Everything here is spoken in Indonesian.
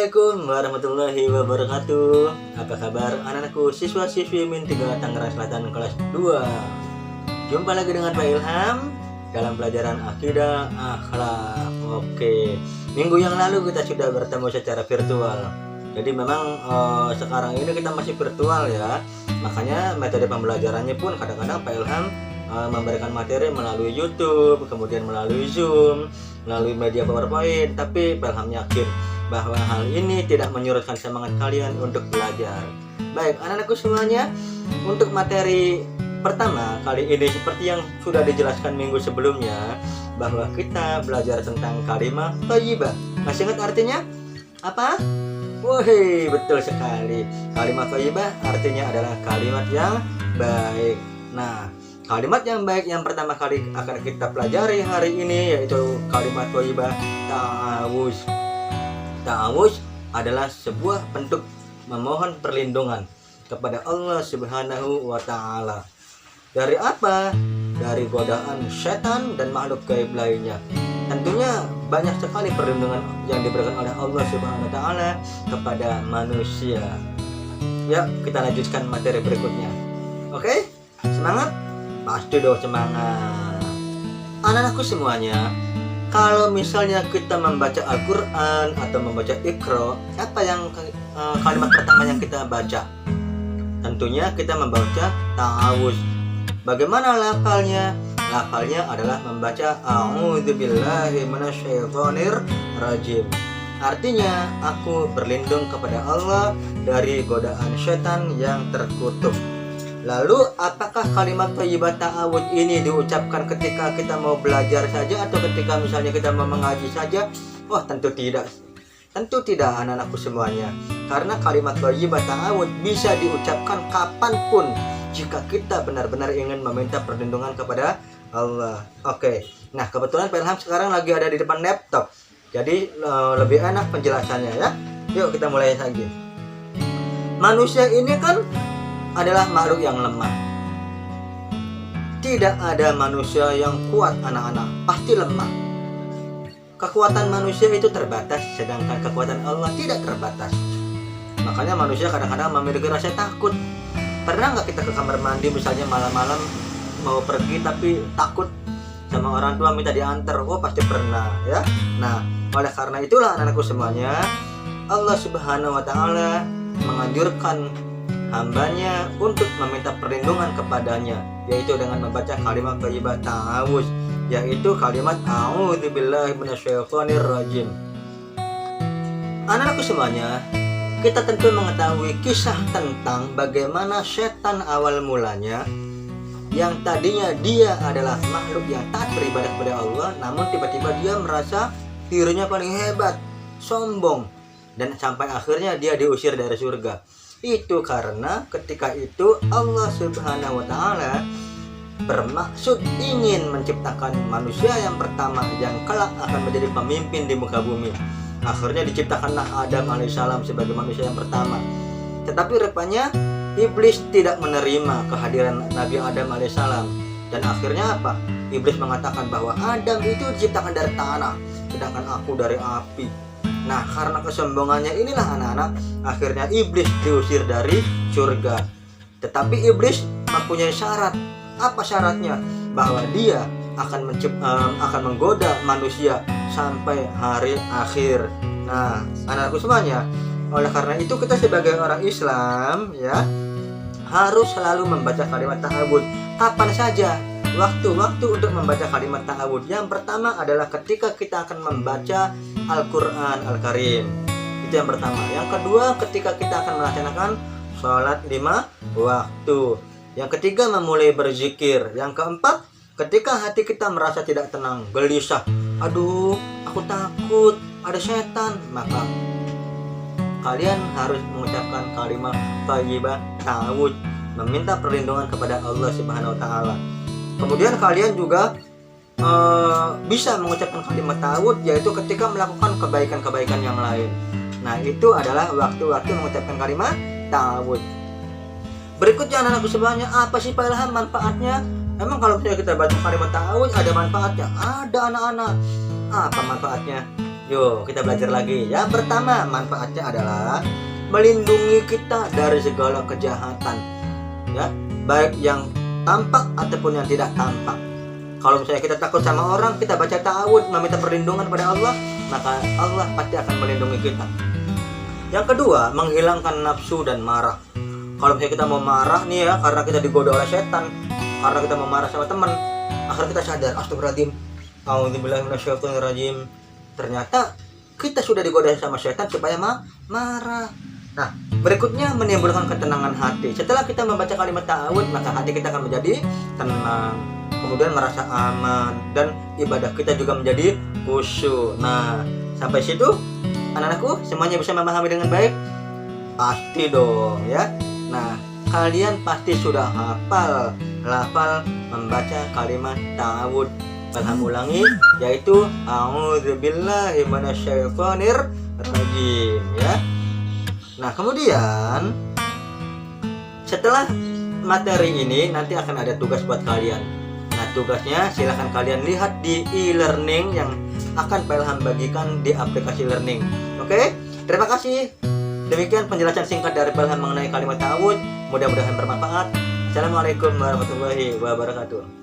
Assalamualaikum warahmatullahi wabarakatuh. Apa kabar anak-anakku, siswa-siswi Min 3 Tangerang Selatan kelas 2. Jumpa lagi dengan Pak Ilham dalam pelajaran akidah akhlak. Oke, minggu yang lalu kita sudah bertemu secara virtual. Jadi memang sekarang ini kita masih virtual ya. Makanya metode pembelajarannya pun kadang-kadang Pak Ilham memberikan materi melalui YouTube, kemudian melalui Zoom, melalui media PowerPoint. Tapi Pak Ilham yakin bahwa hal ini tidak menyurutkan semangat kalian untuk belajar. Baik, anak-anakku semuanya, untuk materi pertama kali ini seperti yang sudah dijelaskan minggu sebelumnya, bahwa kita belajar tentang kalimat thayyibah. Masih ingat artinya? Apa? Woi, betul sekali. Kalimat thayyibah artinya adalah kalimat yang baik. Nah, kalimat yang baik yang pertama kali akan kita pelajari hari ini yaitu kalimat thayyibah ta'awuz. Ta'awuz adalah sebuah bentuk memohon perlindungan kepada Allah Subhanahu wa Ta'ala. Dari apa? Dari godaan setan dan makhluk gaib lainnya. Tentunya banyak sekali perlindungan yang diberikan oleh Allah Subhanahu wa Ta'ala kepada manusia. Ya, kita lanjutkan materi berikutnya. Oke? Semangat? Pasti dong semangat. Anak-anakku semuanya, kalau misalnya kita membaca Al-Quran atau membaca Iqra, apa yang kalimat pertama yang kita baca? Tentunya kita membaca ta'awuz. Bagaimana lafalnya? Lafalnya adalah membaca a'udzubillahi minasyaitonir rajim. Artinya, aku berlindung kepada Allah dari godaan setan yang terkutuk. Lalu, apakah kalimat thayyibah ta'awud ini diucapkan ketika kita mau belajar saja atau ketika misalnya kita mau mengaji saja? Oh, tentu tidak. Tentu tidak, anak-anakku semuanya. Karena kalimat thayyibah ta'awud bisa diucapkan kapanpun jika kita benar-benar ingin meminta perlindungan kepada Allah. Oke. Nah, kebetulan Pak Ilham sekarang lagi ada di depan laptop. Jadi, lebih enak penjelasannya ya. Yuk kita mulai saja. Manusia ini kan adalah makhluk yang lemah. Tidak ada manusia yang kuat, anak-anak. Pasti lemah. Kekuatan manusia itu terbatas, sedangkan kekuatan Allah tidak terbatas. Makanya manusia kadang-kadang memiliki rasa takut. Pernah nggak kita ke kamar mandi misalnya malam-malam mau pergi tapi takut sama orang tua minta diantar? Oh, pasti pernah ya. Nah, oleh karena itulah anak-anakku semuanya, Allah Subhanahu wa Ta'ala menganjurkan hambanya untuk meminta perlindungan kepadanya, yaitu dengan membaca kalimat thayyibah ta'awuz, yaitu kalimat a'udzubillahi minasyaitonir rajim. Anak-anakku semuanya, kita tentu mengetahui kisah tentang bagaimana setan awal mulanya yang tadinya dia adalah makhluk yang taat beribadah kepada Allah, namun tiba-tiba dia merasa dirinya paling hebat, sombong, dan sampai akhirnya dia diusir dari surga. Itu karena ketika itu Allah Subhanahu wa Ta'ala bermaksud ingin menciptakan manusia yang pertama yang kelak akan menjadi pemimpin di muka bumi. Akhirnya diciptakanlah Adam alaihissalam sebagai manusia yang pertama. Tetapi rupanya iblis tidak menerima kehadiran Nabi Adam alaihissalam. Dan akhirnya apa? Iblis mengatakan bahwa Adam itu diciptakan dari tanah, sedangkan aku dari api. Nah, karena kesombongannya inilah anak-anak, akhirnya iblis diusir dari surga. Tetapi iblis mempunyai syarat. Apa syaratnya? Bahwa dia akan menggoda manusia sampai hari akhir. Nah, anak-anakku semuanya, oleh karena itu kita sebagai orang Islam ya harus selalu membaca kalimat ta'awud. Kapan saja waktu-waktu untuk membaca kalimat ta'awud. Yang pertama adalah ketika kita akan membaca Al-Quran Al-Karim. Itu yang pertama. Yang kedua, ketika kita akan melaksanakan sholat 5 waktu. Yang ketiga, memulai berzikir. Yang keempat, ketika hati kita merasa tidak tenang, gelisah, aduh, aku takut ada setan, maka kalian harus mengucapkan kalimat thayyibah ta'awud, meminta perlindungan kepada Allah Subhanahu wa Ta'ala. Kemudian kalian juga bisa mengucapkan kalimat ta'awud, yaitu ketika melakukan kebaikan-kebaikan yang lain. Nah, itu adalah waktu-waktu mengucapkan kalimat ta'awud. Berikutnya anak-anakku semuanya, apa sih Pak Ilham manfaatnya? Emang kalau misalnya kita baca kalimat ta'awud ada manfaatnya? Ada, anak-anak. Apa manfaatnya? Yuk kita belajar lagi. Yang pertama, manfaatnya adalah melindungi kita dari segala kejahatan, ya, baik yang tampak ataupun yang tidak tampak. Kalau misalnya kita takut sama orang, kita baca ta'awudz meminta perlindungan pada Allah, maka Allah pasti akan melindungi kita. Yang kedua, menghilangkan nafsu dan marah. Kalau misalnya kita mau marah nih ya, karena kita digoda oleh setan, karena kita mau marah sama teman, akhirnya kita sadar, astagfirullahaladzim, a'udzubillahi minasyaitonirrajim. Ternyata kita sudah digoda sama setan supaya marah. Nah, berikutnya menimbulkan ketenangan hati. Setelah kita membaca kalimat ta'awudz, maka hati kita akan menjadi tenang, kemudian merasa aman, dan ibadah kita juga menjadi khusyuk. Nah, sampai situ anak-anakku semuanya bisa memahami dengan baik? Pasti dong ya. Nah, kalian pasti sudah hafal membaca kalimat ta'awudz. Ilham ulangi, yaitu a'udzubillahi minasyaitonirrajim ya. Nah, kemudian setelah materi ini nanti akan ada tugas buat kalian. Nah, tugasnya silahkan kalian lihat di e-learning yang akan Pak Ilham bagikan di aplikasi learning. Oke, terima kasih. Demikian penjelasan singkat dari Pak Ilham mengenai kalimat ta'awudz. Mudah-mudahan bermanfaat. Assalamualaikum warahmatullahi wabarakatuh.